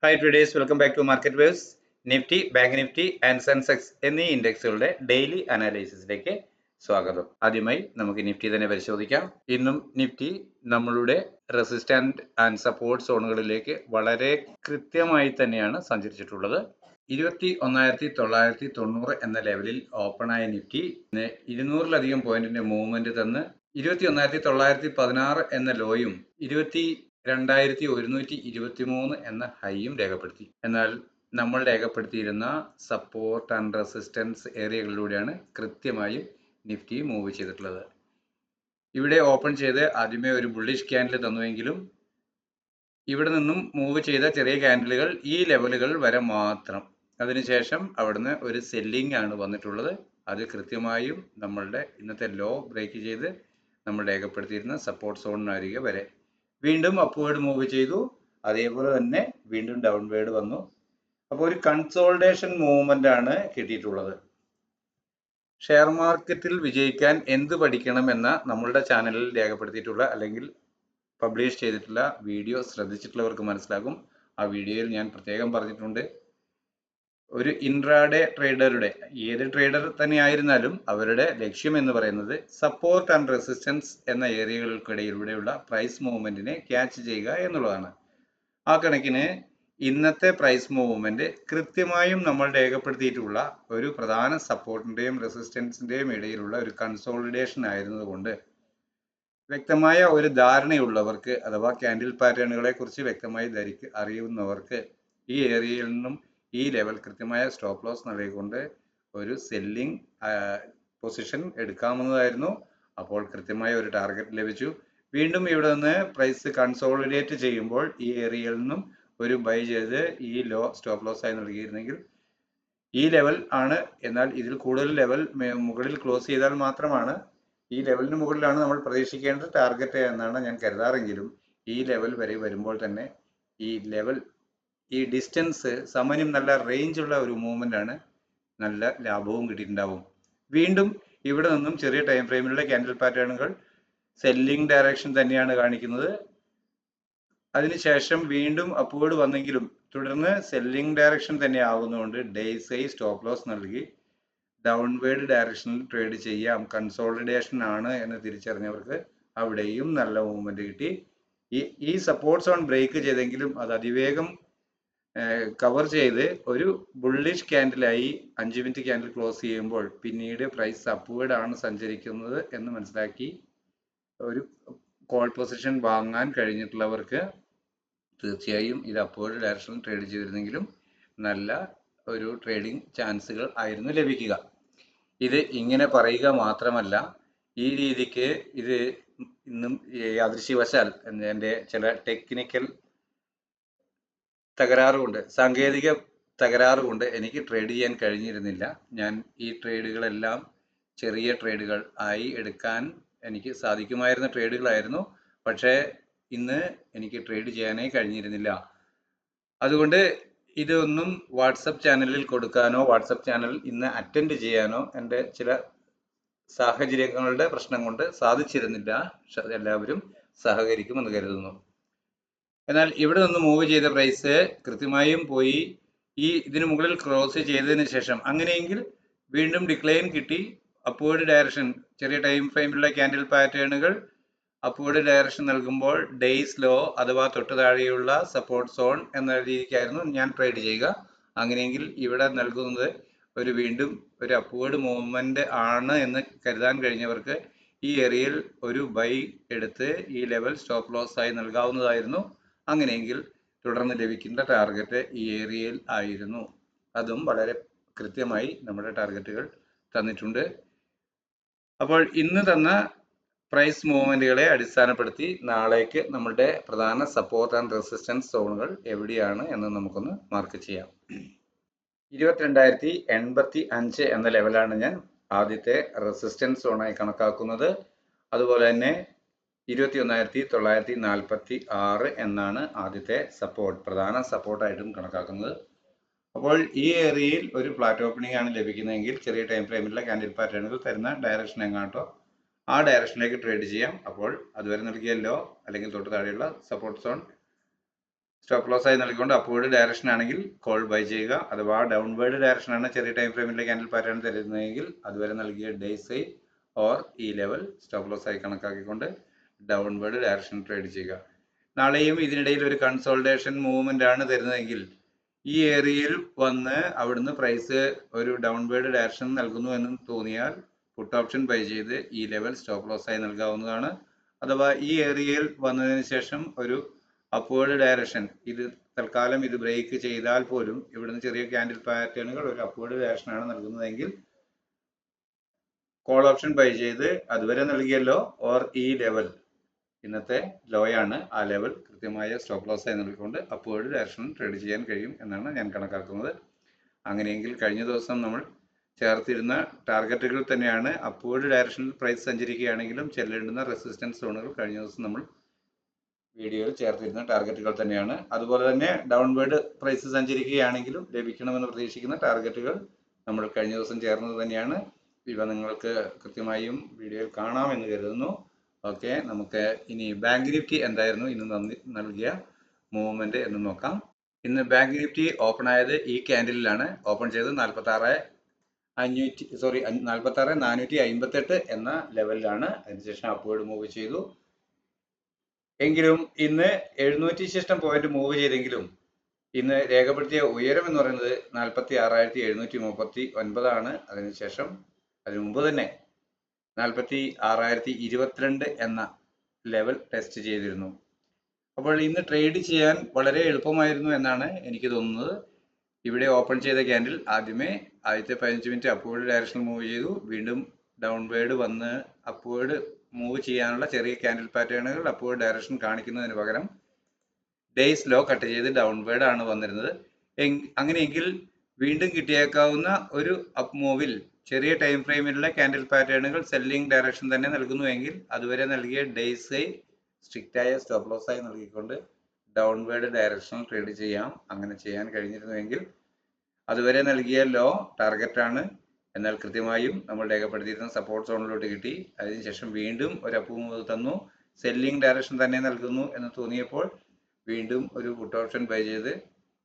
Hi traders, welcome back to Market Waves. Nifty, bank Nifty and Sensex എന്നീ ഇൻഡെക്സുകളുടെ daily അനാലിസിസിലേക്ക് സ്വാഗതം. ആദ്യമായി നമുക്ക് Nifty തന്നെ പരിശോധിക്കാം. ഇന്നും നിഫ്റ്റി നമ്മളുടെ റെസിസ്റ്റന്റ് ആൻഡ് സപ്പോർട്ട് സോണുകളിലേക്ക് വളരെ കൃത്യമായി തന്നെയാണ് സഞ്ചരിച്ചിട്ടുള്ളത്. 21,990 എന്ന ലെവലിൽ ഓപ്പണായ നിഫ്റ്റി 200-ലധികം പോയിന്റിന്റെ മൂവ്മെന്റ് തന്ന് 21,916 എന്ന ലോയും 22,123 എന്ന ഹൈയും രേഖപ്പെടുത്തി. എന്നാൽ നമ്മൾ രേഖപ്പെടുത്തിയിരുന്ന സപ്പോർട്ട് ആൻഡ് റെസിസ്റ്റൻസ് ഏരിയകളിലൂടെയാണ് കൃത്യമായും നിഫ്റ്റി മൂവ് ചെയ്തിട്ടുള്ളത്. ഇവിടെ ഓപ്പൺ ചെയ്ത് ആദ്യമേ ഒരു ബുള്ളിഷ് ക്യാൻഡിൽ തന്നുവെങ്കിലും ഇവിടെ നിന്നും മൂവ് ചെയ്ത ചെറിയ ക്യാൻഡിലുകൾ ഈ ലെവലുകൾ വരെ മാത്രം. അതിനുശേഷം അവിടുന്ന് ഒരു സെല്ലിംഗ് ആണ് വന്നിട്ടുള്ളത്. അത് കൃത്യമായും നമ്മളുടെ ഇന്നത്തെ ലോ ബ്രേക്ക് ചെയ്ത് നമ്മൾ രേഖപ്പെടുത്തിയിരുന്ന സപ്പോർട്ട് സോണിനരികെ വരെ വീണ്ടും അപ്വേർഡ് മൂവ് ചെയ്തു. അതേപോലെ തന്നെ വീണ്ടും ഡൗൺവേർഡ് വന്നു. അപ്പോൾ ഒരു കൺസോൾട്ടേഷൻ മൂവ്മെന്റ് ആണ് കിട്ടിയിട്ടുള്ളത്. ഷെയർ മാർക്കറ്റിൽ വിജയിക്കാൻ എന്ത് പഠിക്കണം എന്ന നമ്മളുടെ ചാനലിൽ രേഖപ്പെടുത്തിയിട്ടുള്ള അല്ലെങ്കിൽ പബ്ലിഷ് ചെയ്തിട്ടുള്ള വീഡിയോ ശ്രദ്ധിച്ചിട്ടുള്ളവർക്ക് മനസ്സിലാകും. ആ വീഡിയോയിൽ ഞാൻ പ്രത്യേകം പറഞ്ഞിട്ടുണ്ട്, ഒരു ഇൻട്രാഡേ ട്രേഡറുടെ ഏത് ട്രേഡർ തന്നെ ആയിരുന്നാലും അവരുടെ ലക്ഷ്യം എന്ന് പറയുന്നത് സപ്പോർട്ട് ആൻഡ് റെസിസ്റ്റൻസ് എന്ന ഏരിയകൾക്കിടയിലൂടെയുള്ള പ്രൈസ് മൂവ്മെന്റിനെ ക്യാച്ച് ചെയ്യുക എന്നുള്ളതാണ്. ആ കണക്കിന് ഇന്നത്തെ പ്രൈസ് മൂവ്മെന്റ് കൃത്യമായും നമ്മൾ രേഖപ്പെടുത്തിയിട്ടുള്ള ഒരു പ്രധാന സപ്പോർട്ടിന്റെയും റെസിസ്റ്റൻസിന്റെയും ഇടയിലുള്ള ഒരു കൺസോളിഡേഷൻ ആയിരുന്നതുകൊണ്ട് വ്യക്തമായ ഒരു ധാരണയുള്ളവർക്ക് അഥവാ ക്യാൻഡിൽ പാറ്റേണുകളെ കുറിച്ച് വ്യക്തമായി അറിയുന്നവർക്ക് ഈ ഏരിയയിൽ നിന്നും ഈ ലെവൽ കൃത്യമായ സ്റ്റോപ്പ് ലോസ് നൽകിക്കൊണ്ട് ഒരു സെല്ലിംഗ് പൊസിഷൻ എടുക്കാവുന്നതായിരുന്നു. അപ്പോൾ കൃത്യമായ ഒരു ടാർഗറ്റ് ലഭിച്ചു. വീണ്ടും ഇവിടെ നിന്ന് പ്രൈസ് കൺസോളിഡേറ്റ് ചെയ്യുമ്പോൾ ഈ ഏരിയയിൽ നിന്നും ഒരു ബൈ ചെയ്ത് ഈ ലോ സ്റ്റോപ്പ് ലോസ് ആയി നൽകിയിരുന്നെങ്കിൽ ഈ ലെവൽ ആണ്. എന്നാൽ ഇതിൽ കൂടുതൽ ലെവൽ മുകളിൽ ക്ലോസ് ചെയ്താൽ മാത്രമാണ് ഈ ലെവലിന് മുകളിലാണ് നമ്മൾ പ്രതീക്ഷിക്കേണ്ട ടാർഗറ്റ് എന്നാണ് ഞാൻ കരുതാറെങ്കിലും ഈ ലെവൽ വരെ വരുമ്പോൾ തന്നെ ഈ ഡിസ്റ്റൻസ് സമന്വയം നല്ല റേഞ്ച് ഉള്ള ഒരു മൂവ്മെന്റ് ആണ്. നല്ല ലാഭവും കിട്ടിയിട്ടുണ്ടാവും. വീണ്ടും ഇവിടെ നിന്നും ചെറിയ ടൈം ഫ്രെയിമിലുള്ള ക്യാൻഡിൽ പാറ്റേണുകൾ സെല്ലിംഗ് ഡയറക്ഷൻ തന്നെയാണ് കാണിക്കുന്നത്. അതിനുശേഷം വീണ്ടും അപ്വേർഡ് വന്നെങ്കിലും തുടർന്ന് സെല്ലിംഗ് ഡയറക്ഷൻ തന്നെ ആകുന്നതുകൊണ്ട് ഡേയ്സ് സ്റ്റോപ്പ് ലോസ് നൽകി ഡൗൺവേർഡ് ഡയറക്ഷനിൽ ട്രേഡ് ചെയ്യാം. കൺസോളിഡേഷൻ ആണ് എന്ന് തിരിച്ചറിഞ്ഞവർക്ക് അവിടെയും നല്ല മൂവ്മെന്റ് കിട്ടി. ഈ സപ്പോർട്ട് സോൺ ബ്രേക്ക് ചെയ്തെങ്കിലും അത് അതിവേഗം കവർ ചെയ്ത് ഒരു ബുള്ളിഷ് ക്യാൻഡിലായി 5 മിനിറ്റ് ക്യാൻഡിൽ ക്ലോസ് ചെയ്യുമ്പോൾ പിന്നീട് പ്രൈസ് അപ്വേർഡ് ആണ് സഞ്ചരിക്കുന്നത് എന്ന് മനസ്സിലാക്കി ഒരു കോൾ പൊസിഷൻ വാങ്ങാൻ കഴിഞ്ഞിട്ടുള്ളവർക്ക് തീർച്ചയായും ഇത് അപ്വേർഡ് ഡയറക്ഷനിൽ ട്രേഡ് ചെയ്തിരുന്നെങ്കിലും നല്ല ഒരു ട്രേഡിംഗ് ചാൻസുകൾ ആയിരുന്നു ലഭിക്കുക. ഇത് ഇങ്ങനെ പറയുക മാത്രമല്ല, ഈ രീതിക്ക് ഇത് ഇന്നും യാദൃശ്യവശാൽ എൻ്റെ ചില ടെക്നിക്കൽ തകരാറുകൊണ്ട്, സാങ്കേതിക തകരാറുകൊണ്ട് എനിക്ക് ട്രേഡ് ചെയ്യാൻ കഴിഞ്ഞിരുന്നില്ല. ഞാൻ ഈ ട്രേഡുകളെല്ലാം ചെറിയ ട്രേഡുകൾ ആയി എടുക്കാൻ എനിക്ക് സാധിക്കുമായിരുന്ന ട്രേഡുകളായിരുന്നു. പക്ഷേ ഇന്ന് എനിക്ക് ട്രേഡ് ചെയ്യാനേ കഴിഞ്ഞിരുന്നില്ല. അതുകൊണ്ട് ഇതൊന്നും വാട്സപ്പ് ചാനലിൽ കൊടുക്കാനോ വാട്സപ്പ് ചാനൽ ഇന്ന് അറ്റൻഡ് ചെയ്യാനോ എൻ്റെ ചില സാഹചര്യങ്ങളുടെ പ്രശ്നം കൊണ്ട് സാധിച്ചിരുന്നില്ല. എല്ലാവരും സഹകരിക്കുമെന്ന് കരുതുന്നു. എന്നാൽ ഇവിടെ നിന്ന് മൂവ് ചെയ്ത പ്രൈസ് കൃത്യമായും പോയി ഇതിനു മുകളിൽ ക്രോസ് ചെയ്തതിന് ശേഷം അങ്ങനെയെങ്കിൽ വീണ്ടും ഡിക്ലൈൻ കിട്ടി. അപ്വേർഡ് ഡയറക്ഷൻ ചെറിയ ടൈം ഫ്രെയിമിലുള്ള ക്യാൻഡിൽ പാറ്റേണുകൾ അപ്വേർഡ് ഡയറക്ഷൻ നൽകുമ്പോൾ ഡേയ്സ് ലോ അഥവാ തൊട്ട് താഴെയുള്ള സപ്പോർട്ട് സോൺ എന്ന രീതിക്കായിരുന്നു ഞാൻ ട്രേഡ് ചെയ്യുക. അങ്ങനെയെങ്കിൽ ഇവിടെ നൽകുന്നത് വീണ്ടും ഒരു അപ്വേർഡ് മൂവ്മെന്റ് ആണ് എന്ന് കരുതാൻ കഴിഞ്ഞവർക്ക് ഈ ഏരിയയിൽ ഒരു ബൈ എടുത്ത് ഈ ലെവൽ സ്റ്റോപ്പ് ലോസ് ആയി നൽകാവുന്നതായിരുന്നു. അങ്ങനെയെങ്കിൽ തുടർന്ന് ലഭിക്കുന്ന ടാർഗറ്റ് ഈ ഏരിയയിൽ ആയിരുന്നു. അതും വളരെ കൃത്യമായി നമ്മുടെ ടാർഗറ്റുകൾ തന്നിട്ടുണ്ട്. അപ്പോൾ ഇന്ന് തന്ന പ്രൈസ് മൂവ്മെന്റുകളെ അടിസ്ഥാനപ്പെടുത്തി നാളേക്ക് നമ്മുടെ പ്രധാന സപ്പോർട്ട് ആൻഡ് റെസിസ്റ്റൻസ് സോണുകൾ എവിടെയാണ് എന്ന് നമുക്കൊന്ന് മാർക്ക് ചെയ്യാം. 22,085 എന്ന ലെവലാണ് ഞാൻ ആദ്യത്തെ റെസിസ്റ്റൻസ് സോണായി കണക്കാക്കുന്നത്. അതുപോലെ തന്നെ 21,946 എന്നാണ് ആദ്യത്തെ സപ്പോർട്ട്, പ്രധാന സപ്പോർട്ടായിട്ടും കണക്കാക്കുന്നത്. അപ്പോൾ ഈ ഏരിയയിൽ ഒരു ഫ്ലാറ്റ് ഓപ്പണിംഗ് ആണ് ലഭിക്കുന്നതെങ്കിൽ ചെറിയ ടൈം ഫ്രെയിമിലുള്ള ക്യാൻഡിൽ പാറ്റേണുകൾ തരുന്ന ഡയറക്ഷൻ എങ്ങാട്ടോ ആ ഡയറക്ഷനിലേക്ക് ട്രേഡ് ചെയ്യാം. അപ്പോൾ അതുവരെ നൽകിയ ലോ അല്ലെങ്കിൽ തൊട്ട് താഴെയുള്ള സപ്പോർട്ട് സോൺ സ്റ്റോപ്പ് ലോസ് ആയി നൽകിക്കൊണ്ട് അപ്വേർഡ് ഡയറക്ഷൻ ആണെങ്കിൽ കോൾ ബൈ ചെയ്യുക. അഥവാ ഡൗൺവേർഡ് ഡയറക്ഷൻ ആണ് ചെറിയ ടൈം ഫ്രെയിമിലെ ക്യാൻഡിൽ പാറ്റേൺ തരുന്നതെങ്കിൽ അതുവരെ നൽകിയ ഡേയ്സ് ഹൈ ഓർ ഈ ലെവൽ സ്റ്റോപ്പ് ലോസ് ആയി കണക്കാക്കിക്കൊണ്ട് ഡൗൺവേർഡ് ഡയറക്ഷൻ ട്രേഡ് ചെയ്യുക. നാളെയും ഇതിനിടയിൽ ഒരു കൺസോൾട്ടേഷൻ മൂവ്മെന്റ് ആണ് തരുന്നതെങ്കിൽ ഈ ഏരിയയിൽ വന്ന് അവിടുന്ന് പ്രൈസ് ഒരു ഡൗൺവേർഡ് ഡയറക്ഷൻ നൽകുന്നു എന്ന് തോന്നിയാൽ പുട്ട് ഓപ്ഷൻ ബൈ ചെയ്ത് ഈ ലെവൽ സ്റ്റോപ്പ് ലോസ് ആയി നൽകാവുന്നതാണ്. അഥവാ ഈ ഏരിയയിൽ വന്നതിന് ശേഷം ഒരു അപ്വേർഡ് ഡയറക്ഷൻ, ഇത് തൽക്കാലം ഇത് ബ്രേക്ക് ചെയ്താൽ പോലും ഇവിടുന്ന് ചെറിയ ക്യാൻഡിൽ പാറ്റേണുകൾ ഒരു അപ്വേർഡ് ഡയറക്ഷൻ ആണ് നൽകുന്നതെങ്കിൽ കോൾ ഓപ്ഷൻ ബൈ ചെയ്ത് അതുവരെ നൽകിയല്ലോ ഓർ ഈ ലെവൽ ഇന്നത്തെ ലോയാണ്, ആ ലെവൽ കൃത്യമായ സ്റ്റോപ്പ് ലോസ് ആയി നൽകിക്കൊണ്ട് അപ്വേർഡ് ഡയറക്ഷൻ ട്രേഡ് ചെയ്യാൻ കഴിയും എന്നാണ് ഞാൻ കണക്കാക്കുന്നത്. അങ്ങനെയെങ്കിൽ കഴിഞ്ഞ ദിവസം നമ്മൾ ചേർത്തിരുന്ന ടാർഗറ്റുകൾ തന്നെയാണ് അപ്വേർഡ് ഡയറക്ഷനിൽ പ്രൈസ് സഞ്ചരിക്കുകയാണെങ്കിലും ചെല്ലേണ്ടുന്ന റെസിസ്റ്റൻസ് സോണുകൾ കഴിഞ്ഞ ദിവസം നമ്മൾ വീഡിയോയിൽ ചേർത്തിരുന്ന ടാർഗറ്റുകൾ തന്നെയാണ്. അതുപോലെ തന്നെ ഡൗൺവേർഡ് പ്രൈസ് സഞ്ചരിക്കുകയാണെങ്കിലും ലഭിക്കണമെന്ന് പ്രതീക്ഷിക്കുന്ന ടാർഗറ്റുകൾ നമ്മൾ കഴിഞ്ഞ ദിവസം ചേർന്നത് തന്നെയാണ്. ഇവ നിങ്ങൾക്ക് കൃത്യമായും വീഡിയോയിൽ കാണാമെന്ന് കരുതുന്നു. ഓക്കെ, നമുക്ക് ഇനി ബാങ്ക് നിഫ്റ്റി എന്തായിരുന്നു ഇന്ന് നൽകിയ മൂവ്മെന്റ് എന്ന് നോക്കാം. ഇന്ന് ബാങ്ക് നിഫ്റ്റി ഓപ്പൺ ആയത് ഈ ക്യാൻഡിലാണ്. ഓപ്പൺ ചെയ്ത് 46,458 എന്ന ലെവലിലാണ്. അതിനുശേഷം അപ്വേർഡ് മൂവ് ചെയ്തു. എങ്കിലും ഇന്ന് 700 ശിഷ്ടം പോയിന്റ് മൂവ് ചെയ്തെങ്കിലും ഇന്ന് രേഖപ്പെടുത്തിയ ഉയരം എന്ന് പറയുന്നത് 46,739 ആണ്. അതിനുശേഷം അതിനു മുമ്പ് തന്നെ 46,022 എന്ന ലെവൽ ടെസ്റ്റ് ചെയ്തിരുന്നു. അപ്പോൾ ഇന്ന് ട്രേഡ് ചെയ്യാൻ വളരെ എളുപ്പമായിരുന്നു എന്നാണ് എനിക്ക് തോന്നുന്നത്. ഇവിടെ ഓപ്പൺ ചെയ്ത ക്യാൻഡിൽ ആദ്യമേ ആദ്യത്തെ 15 മിനിറ്റ് അപ്വേർഡ് ഡയറക്ഷൻ മൂവ് ചെയ്തു. വീണ്ടും ഡൗൺവേർഡ് വന്ന് അപ്വേർഡ് മൂവ് ചെയ്യാനുള്ള ചെറിയ ക്യാൻഡിൽ പാറ്റേണുകൾ അപ്വേർഡ് ഡയറക്ഷൻ കാണിക്കുന്നതിന് പകരം ഡേയ്സ് ലോ കട്ട് ചെയ്ത് ഡൗൺവേർഡ് ആണ് വന്നിരുന്നത്. അങ്ങനെയെങ്കിൽ വീണ്ടും കിട്ടിയേക്കാവുന്ന ഒരു അപ്പ് മൂവിൽ ചെറിയ ടൈം ഫ്രെയിമിലുള്ള ക്യാൻഡിൽ പാറ്റേണുകൾ സെല്ലിംഗ് ഡയറക്ഷൻ തന്നെ നൽകുന്നുവെങ്കിൽ അതുവരെ നൽകിയ ഡേയ്സ് സ്ട്രിക്റ്റ് ആയ സ്റ്റോപ്പ് ലോസ് ആയി നൽകിക്കൊണ്ട് ഡൗൺവേർഡ് ഡയറക്ഷൻ ട്രേഡ് ചെയ്യാം. അങ്ങനെ ചെയ്യാൻ കഴിഞ്ഞിരുന്നുവെങ്കിൽ അതുവരെ നൽകിയ ലോ ടാർഗറ്റ് ആണ്, എന്നാൽ കൃത്യമായും നമ്മൾ രേഖപ്പെടുത്തിയിരുന്ന സപ്പോർട്ട് സോണിലോട്ട് കിട്ടി. അതിനുശേഷം വീണ്ടും ഒരു അപ്പ് മൂവ് തന്നു, സെല്ലിംഗ് ഡയറക്ഷൻ തന്നെ നൽകുന്നു എന്ന് തോന്നിയപ്പോൾ വീണ്ടും ഒരു പുട്ട് ഓപ്ഷൻ ബൈ ചെയ്ത്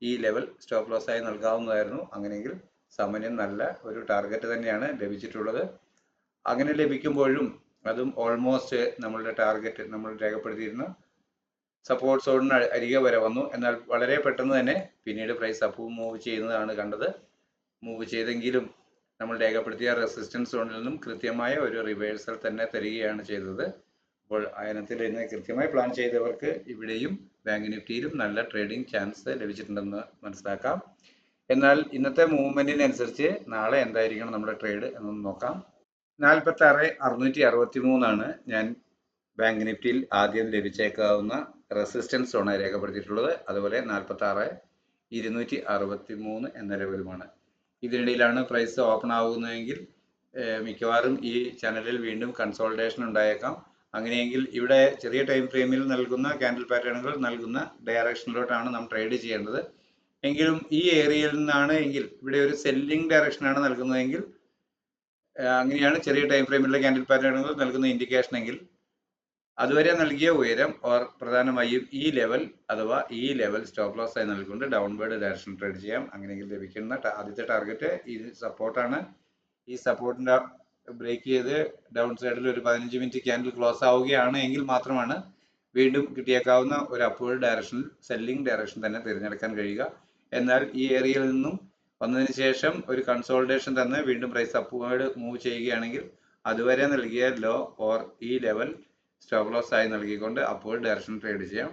ഈ ലെവൽ സ്റ്റോപ്പ് ലോസ് ആയി നൽകാവുന്നതായിരുന്നു. അങ്ങനെയെങ്കിൽ സാമാന്യം നല്ല ഒരു ടാർഗറ്റ് തന്നെയാണ് ലഭിച്ചിട്ടുള്ളത്. അങ്ങനെ ലഭിക്കുമ്പോഴും അതും ഓൾമോസ്റ്റ് നമ്മളുടെ ടാർഗറ്റ് നമ്മൾ രേഖപ്പെടുത്തിയിരുന്ന സപ്പോർട്ട് സോണിന് അരികെ വരെ വന്നു. എന്നാൽ വളരെ പെട്ടെന്ന് തന്നെ പിന്നീട് പ്രൈസ് അപ്പ് മൂവ് ചെയ്യുന്നതാണ് കണ്ടത്. മൂവ് ചെയ്തെങ്കിലും നമ്മൾ രേഖപ്പെടുത്തിയ റെസിസ്റ്റൻസ് സോണിൽ നിന്നും കൃത്യമായ ഒരു റിവേഴ്സൽ തന്നെ തരികയാണ് ചെയ്തത്. അപ്പോൾ അയനത്തിൽ ഇന്ന് കൃത്യമായി പ്ലാൻ ചെയ്തവർക്ക് ഇവിടെയും ബാങ്ക് നിഫ്റ്റിയിലും നല്ല ട്രേഡിംഗ് ചാൻസ് ലഭിച്ചിട്ടുണ്ടെന്ന് മനസ്സിലാക്കാം. എന്നാൽ ഇന്നത്തെ മൂവ്മെന്റിനനുസരിച്ച് നാളെ എന്തായിരിക്കണം നമ്മുടെ ട്രേഡ് എന്നൊന്ന് നോക്കാം. 46,663 ആണ് ഞാൻ ബാങ്ക് നിഫ്റ്റിയിൽ ആദ്യം ലഭിച്ചേക്കാവുന്ന റെസിസ്റ്റൻസ് സോണായി രേഖപ്പെടുത്തിയിട്ടുള്ളത്. അതുപോലെ 46,263 എന്ന ലെവലുമാണ്. ഇതിനിടയിലാണ് പ്രൈസ് ഓപ്പൺ ആകുന്നതെങ്കിൽ മിക്കവാറും ഈ ചാനലിൽ വീണ്ടും കൺസോൾട്ടേഷൻ ഉണ്ടായേക്കാം. അങ്ങനെയെങ്കിൽ ഇവിടെ ചെറിയ ടൈം ഫ്രെയിമിൽ നൽകുന്ന ക്യാൻഡിൽ പാറ്റേണുകൾ നൽകുന്ന ഡയറക്ഷനിലോട്ടാണ് നാം ട്രേഡ് ചെയ്യേണ്ടത്. എങ്കിലും ഈ ഏരിയയിൽ നിന്നാണ് എങ്കിൽ ഇവിടെ ഒരു സെല്ലിംഗ് ഡയറക്ഷനാണ് നൽകുന്നതെങ്കിൽ, അങ്ങനെയാണ് ചെറിയ ടൈം ഫ്രെയിമിലുള്ള ക്യാൻഡിൽ പാറ്റേണുകൾ നൽകുന്ന ഇൻഡിക്കേഷൻ എങ്കിൽ അതുവരെ നൽകിയ ഉയരം ഓർ പ്രധാനമായും ഈ ലെവൽ അഥവാ ഈ ലെവൽ സ്റ്റോപ്പ് ലോസ് ആയി നൽകിക്കൊണ്ട് ഡൗൺവേർഡ് ഡയറക്ഷൻ ട്രേഡ് ചെയ്യാം. അങ്ങനെയെങ്കിൽ ലഭിക്കുന്ന ആദ്യത്തെ ടാർഗറ്റ് ഈ സപ്പോർട്ടാണ്. ഈ സപ്പോർട്ടിന്റെ ബ്രേക്ക് ചെയ്ത് ഡൗൺ സൈഡിൽ ഒരു 15 മിനിറ്റ് ക്യാൻഡിൽ ക്ലോസ് ആവുകയാണ് എങ്കിൽ മാത്രമാണ് വീണ്ടും കിട്ടിയേക്കാവുന്ന ഒരു അപ്വേർഡ് ഡയറക്ഷനിൽ സെല്ലിംഗ് ഡയറക്ഷൻ തന്നെ തിരഞ്ഞെടുക്കാൻ കഴിയുക. എന്നാൽ ഈ ഏരിയയിൽ നിന്നും വന്നതിന് ശേഷം ഒരു കൺസോൾട്ടേഷൻ തന്നെ വീണ്ടും പ്രൈസ് അപ്വേർഡ് മൂവ് ചെയ്യുകയാണെങ്കിൽ അതുവരെ നൽകിയ ലോ ഓർ ഈ ലെവൽ സ്റ്റോപ്പ് ലോസ് ആയി നൽകിക്കൊണ്ട് അപ്വേർഡ് ഡയറക്ഷൻ ട്രേഡ് ചെയ്യാം.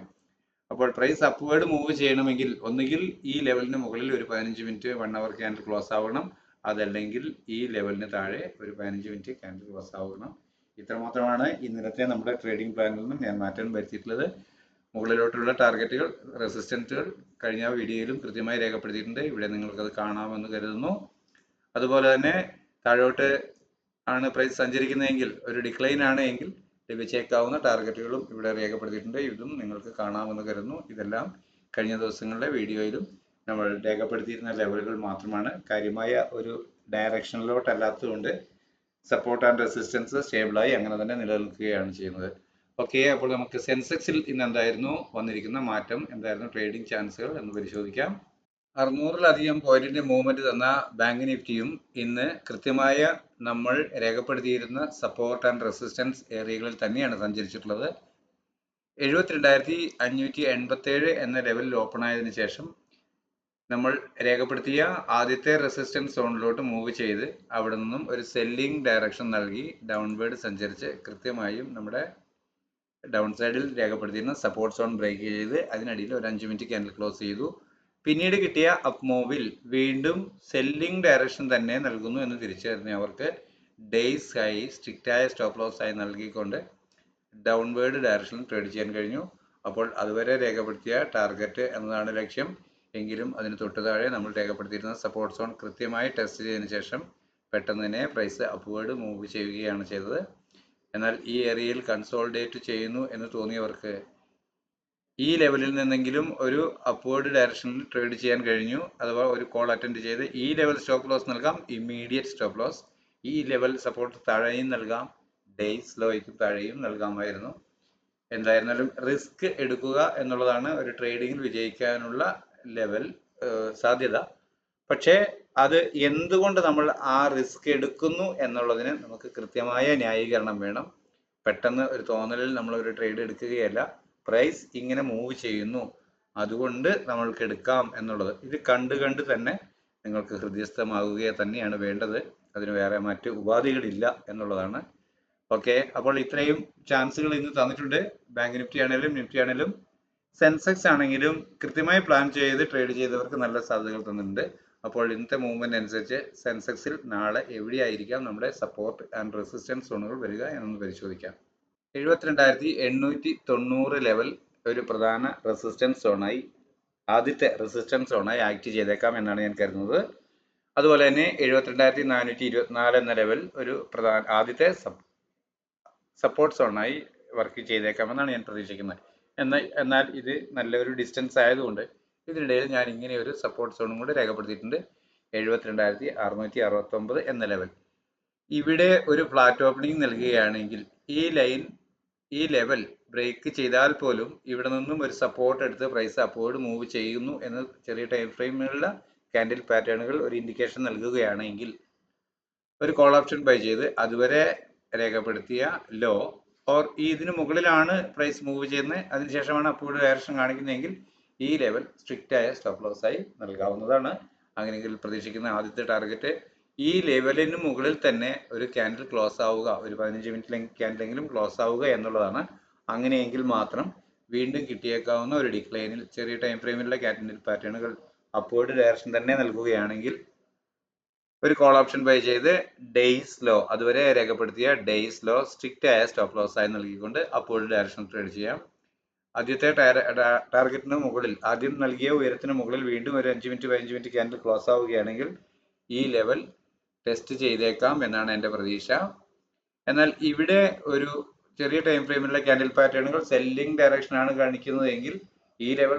അപ്പോൾ പ്രൈസ് അപ്വേർഡ് മൂവ് ചെയ്യണമെങ്കിൽ ഒന്നുകിൽ ഈ ലെവലിന് മുകളിൽ ഒരു 15 മിനിറ്റ് 1 അവർ ക്യാൻഡിൽ ക്ലോസ് ആവണം, അതല്ലെങ്കിൽ ഈ ലെവലിന് താഴെ ഒരു 15 മിനിറ്റ് ക്യാൻഡിൽ ക്ലോസ് ആവണം. ഇത്രമാത്രമാണ് ഇന്നലത്തെ നമ്മുടെ ട്രേഡിംഗ് പ്ലാനിൽ നിന്നും ഞാൻ മാറ്റം വരുത്തിയിട്ടുള്ളത്. മുകളിലോട്ടുള്ള ടാർഗറ്റുകൾ റെസിസ്റ്റൻസുകൾ കഴിഞ്ഞ വീഡിയോയിലും കൃത്യമായി രേഖപ്പെടുത്തിയിട്ടുണ്ട്. ഇവിടെ നിങ്ങൾക്കത് കാണാമെന്ന് കരുതുന്നു. അതുപോലെ തന്നെ താഴോട്ട് ആണ് പ്രൈസ് സഞ്ചരിക്കുന്നതെങ്കിൽ ഒരു ഡിക്ലൈൻ ആണ് എങ്കിൽ ലഭിച്ചേക്കാവുന്ന ടാർഗറ്റുകളും ഇവിടെ രേഖപ്പെടുത്തിയിട്ടുണ്ട്. ഇതും നിങ്ങൾക്ക് കാണാമെന്ന് കരുതുന്നു. ഇതെല്ലാം കഴിഞ്ഞ ദിവസങ്ങളിലെ വീഡിയോയിലും നമ്മൾ രേഖപ്പെടുത്തിയിരുന്ന ലെവലുകൾ മാത്രമാണ്. കാര്യമായ ഒരു ഡയറക്ഷനിലോട്ടല്ലാത്തതുകൊണ്ട് സപ്പോർട്ട് ആൻഡ് റെസിസ്റ്റൻസ് സ്റ്റേബിളായി അങ്ങനെ തന്നെ നിലനിൽക്കുകയാണ് ചെയ്യുന്നത്. ഓക്കെ, അപ്പോൾ നമുക്ക് സെൻസെക്സിൽ ഇന്ന് എന്തായിരുന്നു വന്നിരിക്കുന്ന മാറ്റം, എന്തായിരുന്നു ട്രേഡിംഗ് ചാൻസുകൾ എന്ന് പരിശോധിക്കാം. 600-ലധികം പോയിന്റിന്റെ മൂവ്മെന്റ് തന്ന ബാങ്ക് നിഫ്റ്റിയും ഇന്ന് കൃത്യമായ നമ്മൾ രേഖപ്പെടുത്തിയിരുന്ന സപ്പോർട്ട് ആൻഡ് റെസിസ്റ്റൻസ് ഏരിയകളിൽ തന്നെയാണ് സഞ്ചരിച്ചിട്ടുള്ളത്. 72,587 എന്ന ലെവലിൽ ഓപ്പൺ ആയതിനു ശേഷം നമ്മൾ രേഖപ്പെടുത്തിയ ആദ്യത്തെ റെസിസ്റ്റൻസ് സോണിലോട്ട് മൂവ് ചെയ്ത് അവിടെ നിന്നും ഒരു സെല്ലിംഗ് ഡയറക്ഷൻ നൽകി ഡൗൺവേർഡ് സഞ്ചരിച്ച് കൃത്യമായും നമ്മുടെ ഡൗൺ സൈഡിൽ രേഖപ്പെടുത്തിയിരുന്ന സപ്പോർട്ട് സോൺ ബ്രേക്ക് ചെയ്ത് അതിനിടയിൽ ഒരു 5 മിനിറ്റ് ക്യാൻഡിൽ ക്ലോസ് ചെയ്തു. പിന്നീട് കിട്ടിയ അപ്പ് മൂവിൽ വീണ്ടും സെല്ലിംഗ് ഡയറക്ഷൻ തന്നെ നൽകുന്നു എന്ന് തിരിച്ചറിഞ്ഞ അവർക്ക് ഡേയ്സ് ഹൈ സ്ട്രിക്റ്റായ സ്റ്റോപ്പ് ലോസ് ആയി നൽകിക്കൊണ്ട് ഡൗൺവേർഡ് ഡയറക്ഷനിൽ ട്രേഡ് ചെയ്യാൻ കഴിഞ്ഞു. അപ്പോൾ അതുവരെ രേഖപ്പെടുത്തിയ ടാർഗറ്റ് എന്നതാണ് ലക്ഷ്യം. എങ്കിലും അതിന് തൊട്ട് താഴെ നമ്മൾ രേഖപ്പെടുത്തിയിരുന്ന സപ്പോർട്ട് സോൺ കൃത്യമായി ടെസ്റ്റ് ചെയ്തതിനു ശേഷം പെട്ടെന്ന് തന്നെ പ്രൈസ് അപ്വേർഡ് മൂവ് ചെയ്യുകയാണ് ചെയ്തത്. എന്നാൽ ഈ ഏരിയയിൽ കൺസോളിഡേറ്റ് ചെയ്യുന്നു എന്ന് തോന്നിയവർക്ക് ഈ ലെവലിൽ നിന്നെങ്കിലും ഒരു അപ്വേർഡ് ഡയറക്ഷനിൽ ട്രേഡ് ചെയ്യാൻ കഴിഞ്ഞു. അഥവാ ഒരു കോൾ അറ്റൻഡ് ചെയ്ത് ഈ ലെവൽ സ്റ്റോപ്പ് ലോസ് നൽകാം, ഇമ്മീഡിയറ്റ് സ്റ്റോപ്പ് ലോസ്. ഈ ലെവൽ സപ്പോർട്ട് താഴെയും നൽകാം, ഡേയ്സ് ലോയ്ക്കും താഴെയും നൽകാമായിരുന്നു. എന്തായിരുന്നാലും റിസ്ക് എടുക്കുക എന്നുള്ളതാണ് ഒരു ട്രേഡിങ്ങിൽ വിജയിക്കാനുള്ള ലെവൽ സാധ്യത. പക്ഷേ അത് എന്തുകൊണ്ട് നമ്മൾ ആ റിസ്ക് എടുക്കുന്നു എന്നുള്ളതിന് നമുക്ക് കൃത്യമായ ന്യായീകരണം വേണം. പെട്ടെന്ന് ഒരു തോന്നലിൽ നമ്മൾ ഒരു ട്രേഡ് എടുക്കുകയല്ല. പ്രൈസ് ഇങ്ങനെ മൂവ് ചെയ്യുന്നു, അതുകൊണ്ട് നമ്മൾക്ക് എടുക്കാം എന്നുള്ളത് ഇത് കണ്ട് തന്നെ നിങ്ങൾക്ക് ഹൃദയസ്ഥമാവുക തന്നെയാണ് വേണ്ടത്. അതിന് വേറെ മറ്റ് ഉപാധികളില്ല എന്നുള്ളതാണ്. ഓക്കെ, അപ്പോൾ ഇത്രയും ചാൻസുകൾ ഇന്ന് തന്നിട്ടുണ്ട്. ബാങ്ക് നിഫ്റ്റി ആണെങ്കിലും നിഫ്റ്റി ആണെങ്കിലും സെൻസെക്സ് ആണെങ്കിലും കൃത്യമായി പ്ലാൻ ചെയ്ത് ട്രേഡ് ചെയ്തവർക്ക് നല്ല സാധ്യതകൾ തന്നിട്ടുണ്ട്. അപ്പോൾ ഇന്നത്തെ മൂവ്മെന്റ് അനുസരിച്ച് സെൻസെക്സിൽ നാളെ എവിടെയായിരിക്കാം നമ്മുടെ സപ്പോർട്ട് ആൻഡ് റെസിസ്റ്റൻസ് സോണുകൾ വരിക എന്നൊന്ന് പരിശോധിക്കാം. 72,890 ലെവൽ ഒരു പ്രധാന റെസിസ്റ്റൻസ് സോണായി, ആദ്യത്തെ റെസിസ്റ്റൻസ് സോണായി ആക്ട് ചെയ്തേക്കാം എന്നാണ് ഞാൻ കരുതുന്നത്. അതുപോലെ തന്നെ 72,424 എന്ന ലെവൽ ഒരു ആദ്യത്തെ സപ്പോർട്ട് സോണായി വർക്ക് ചെയ്തേക്കാമെന്നാണ് ഞാൻ പ്രതീക്ഷിക്കുന്നത്. എന്നാൽ ഇത് നല്ലൊരു ഡിസ്റ്റൻസ് ആയതുകൊണ്ട് ഇതിനിടയിൽ ഞാൻ ഇങ്ങനെ ഒരു സപ്പോർട്ട് സോണും കൂടെ രേഖപ്പെടുത്തിയിട്ടുണ്ട്, 72,669 എന്ന ലെവൽ. ഇവിടെ ഒരു ഫ്ലാറ്റ് ഓപ്പണിംഗ് നൽകുകയാണെങ്കിൽ ഈ ലെവൽ ബ്രേക്ക് ചെയ്താൽ പോലും ഇവിടെ നിന്നും ഒരു സപ്പോർട്ട് എടുത്ത് പ്രൈസ് അപ്വേർഡ് മൂവ് ചെയ്യുന്നു എന്ന് ചെറിയ ടൈം ഫ്രെയിമിലുള്ള ക്യാൻഡിൽ പാറ്റേണുകൾ ഒരു ഇൻഡിക്കേഷൻ നൽകുകയാണെങ്കിൽ ഒരു കോൾ ഓപ്ഷൻ ബൈ ചെയ്ത് അതുവരെ രേഖപ്പെടുത്തിയ ലോ ഓർ ഇതിന് മുകളിലാണ് പ്രൈസ് മൂവ് ചെയ്യുന്നത്, അതിനുശേഷമാണ് അപ്വേർഡ് ഡയറക്ഷൻ കാണിക്കുന്നതെങ്കിൽ ഈ ലെവൽ സ്ട്രിക്റ്റ് ആയ സ്റ്റോപ്പ് ലോസ് ആയി നൽകാവുന്നതാണ്. അങ്ങനെയെങ്കിൽ പ്രതീക്ഷിക്കുന്ന ആദ്യത്തെ ടാർഗറ്റ് ഈ ലെവലിന് മുകളിൽ തന്നെ ഒരു ക്യാൻഡിൽ ക്ലോസ് ആവുക, ഒരു 15 മിനിറ്റ് ക്യാൻഡിലെങ്കിലും ക്ലോസ് ആവുക എന്നുള്ളതാണ്. അങ്ങനെയെങ്കിൽ മാത്രം വീണ്ടും കിട്ടിയേക്കാവുന്ന ഒരു ഡിക്ലൈനിൽ ചെറിയ ടൈം ഫ്രെയിമിലുള്ള ക്യാൻഡിൽ പാറ്റേണുകൾ അപ്വേർഡ് ഡയറക്ഷൻ തന്നെ നൽകുകയാണെങ്കിൽ ഒരു കോൾ ഓപ്ഷൻ ബൈ ചെയ്ത് ഡേയ്സ് ലോ അതുവരെ രേഖപ്പെടുത്തിയ ഡേയ്സ് ലോ സ്ട്രിക്റ്റ് ആയ സ്റ്റോപ്പ് ലോസ് ആയി നൽകിക്കൊണ്ട് അപ്വേർഡ് ഡയറക്ഷൻ ട്രേഡ് ചെയ്യാം. ആദ്യത്തെ ടാർഗറ്റിന് മുകളിൽ ആദ്യം നൽകിയ ഉയരത്തിന് മുകളിൽ വീണ്ടും ഒരു 5 മിനിറ്റ് 15 മിനിറ്റ് ക്യാൻഡിൽ ക്ലോസ് ആവുകയാണെങ്കിൽ ഈ ലെവൽ ടെസ്റ്റ് ചെയ്തേക്കാം എന്നാണ് എൻ്റെ പ്രതീക്ഷ. എന്നാൽ ഇവിടെ ഒരു ചെറിയ ടൈം ഫ്രെയിമിലുള്ള ക്യാൻഡിൽ പാറ്റേണുകൾ സെല്ലിംഗ് ഡയറക്ഷൻ ആണ് കാണിക്കുന്നതെങ്കിൽ ഈ ലെവൽ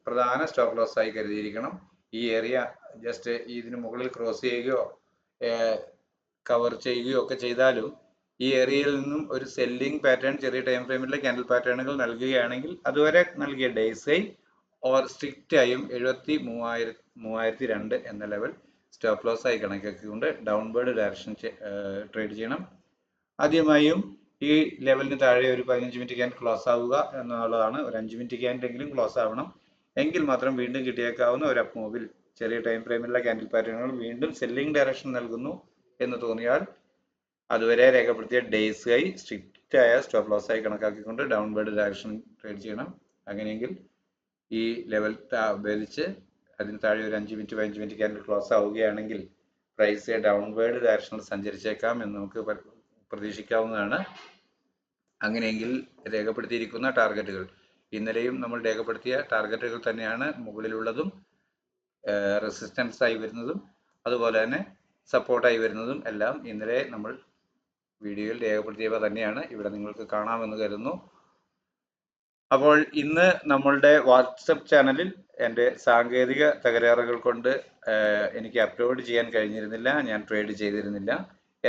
പ്രധാന സ്റ്റോപ്പ് ലോസ് ആയി കരുതിയിരിക്കണം. ഈ ഏരിയ ജസ്റ്റ് ഇതിന് മുകളിൽ ക്രോസ് ചെയ്യുകയോ കവർ ചെയ്യുകയോ ഒക്കെ ചെയ്താലും ഈ ഏരിയയിൽ നിന്നും ഒരു സെല്ലിംഗ് പാറ്റേൺ ചെറിയ ടൈം ഫ്രെയിമിലെ ക്യാൻഡിൽ പാറ്റേണുകൾ നൽകുകയാണെങ്കിൽ അതുവരെ നൽകിയ ഡേയ്സ് ഹൈ ഓർ സ്ട്രിക്റ്റ് ആയും 73,002 എന്ന ലെവൽ സ്റ്റോപ്പ് ലോസ് ആയി കണക്കാക്കിക്കൊണ്ട് ഡൗൺവേർഡ് ഡയറക്ഷൻ ട്രേഡ് ചെയ്യണം. ആദ്യമായും ഈ ലെവലിന് താഴെ ഒരു 15 മിനിറ്റ് ക്യാൻഡിൽ ക്ലോസ് ആവുക എന്നുള്ളതാണ്. ഒരു 5 മിനിറ്റ് ക്യാൻഡിലെങ്കിലും ക്ലോസ് ആവണം, എങ്കിൽ മാത്രം വീണ്ടും കിട്ടിയേക്കാവുന്ന ഒരു അപ്പ് മൂവിൽ ചെറിയ ടൈം ഫ്രെയിമിലുള്ള ക്യാൻഡിൽ പാറ്റേണുകൾ വീണ്ടും സെല്ലിംഗ് ഡയറക്ഷൻ നൽകുന്നു എന്ന് തോന്നിയാൽ അതുവരെ രേഖപ്പെടുത്തിയ ഡേയ്സ് ഹൈ സ്ട്രിക്റ്റ് ആയ സ്റ്റോപ്പ് ലോസ് ആയി കണക്കാക്കിക്കൊണ്ട് ഡൗൺവേർഡ് ഡയറക്ഷൻ ട്രേഡ് ചെയ്യണം. അങ്ങനെയെങ്കിൽ ഈ ലെവൽ ഭേദിച്ച് അതിന് താഴെ ഒരു 5 മിനിറ്റ് 15 മിനിറ്റ് ക്യാൻഡിൽ ക്ലോസ് ആവുകയാണെങ്കിൽ പ്രൈസ് ഡൗൺവേർഡ് ഡയറക്ഷനിൽ സഞ്ചരിച്ചേക്കാം എന്ന് നമുക്ക് പ്രതീക്ഷിക്കാവുന്നതാണ്. അങ്ങനെയെങ്കിൽ രേഖപ്പെടുത്തിയിരിക്കുന്ന ടാർഗറ്റുകൾ ഇന്നലെയും നമ്മൾ രേഖപ്പെടുത്തിയ ടാർഗറ്റുകൾ തന്നെയാണ് മുകളിലുള്ളതും റെസിസ്റ്റൻസ് ആയി വരുന്നതും അതുപോലെ തന്നെ സപ്പോർട്ടായി വരുന്നതും എല്ലാം ഇന്നലെ നമ്മൾ വീഡിയോയിൽ രേഖപ്പെടുത്തിയവ തന്നെയാണ് ഇവിടെ നിങ്ങൾക്ക് കാണാമെന്ന് കരുതുന്നു. അപ്പോൾ ഇന്ന് നമ്മളുടെ വാട്സപ്പ് ചാനലിൽ എൻ്റെ സാങ്കേതിക തകരാറുകൾ കൊണ്ട് എനിക്ക് അപ്ലോഡ് ചെയ്യാൻ കഴിഞ്ഞിരുന്നില്ല, ഞാൻ ട്രേഡ് ചെയ്തിരുന്നില്ല.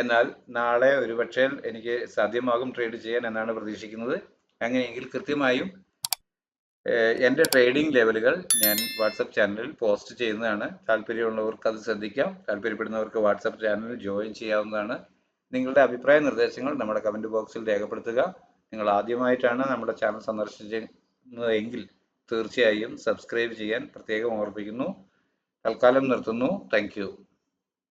എന്നാൽ നാളെ ഒരുപക്ഷെ എനിക്ക് സാധ്യമാകും ട്രേഡ് ചെയ്യാൻ എന്നാണ് പ്രതീക്ഷിക്കുന്നത്. അങ്ങനെയെങ്കിൽ കൃത്യമായും എൻ്റെ ട്രേഡിംഗ് ലെവലുകൾ ഞാൻ വാട്സപ്പ് ചാനലിൽ പോസ്റ്റ് ചെയ്യുന്നതാണ്. താല്പര്യമുള്ളവർക്ക് അത് ശ്രദ്ധിക്കാം. താല്പര്യപ്പെടുന്നവർക്ക് വാട്സപ്പ് ചാനലിൽ ജോയിൻ ചെയ്യാവുന്നതാണ്. നിങ്ങളുടെ അഭിപ്രായ നിർദ്ദേശങ്ങൾ നമ്മുടെ കമൻറ്റ് ബോക്സിൽ രേഖപ്പെടുത്തുക. നിങ്ങൾ ആദ്യമായിട്ടാണ് നമ്മുടെ ചാനൽ സന്ദർശിക്കുന്നതെങ്കിൽ തീർച്ചയായും സബ്സ്ക്രൈബ് ചെയ്യാൻ പ്രത്യേകം ഓർമ്മിപ്പിക്കുന്നു. തൽക്കാലം നിർത്തുന്നു. Thank you.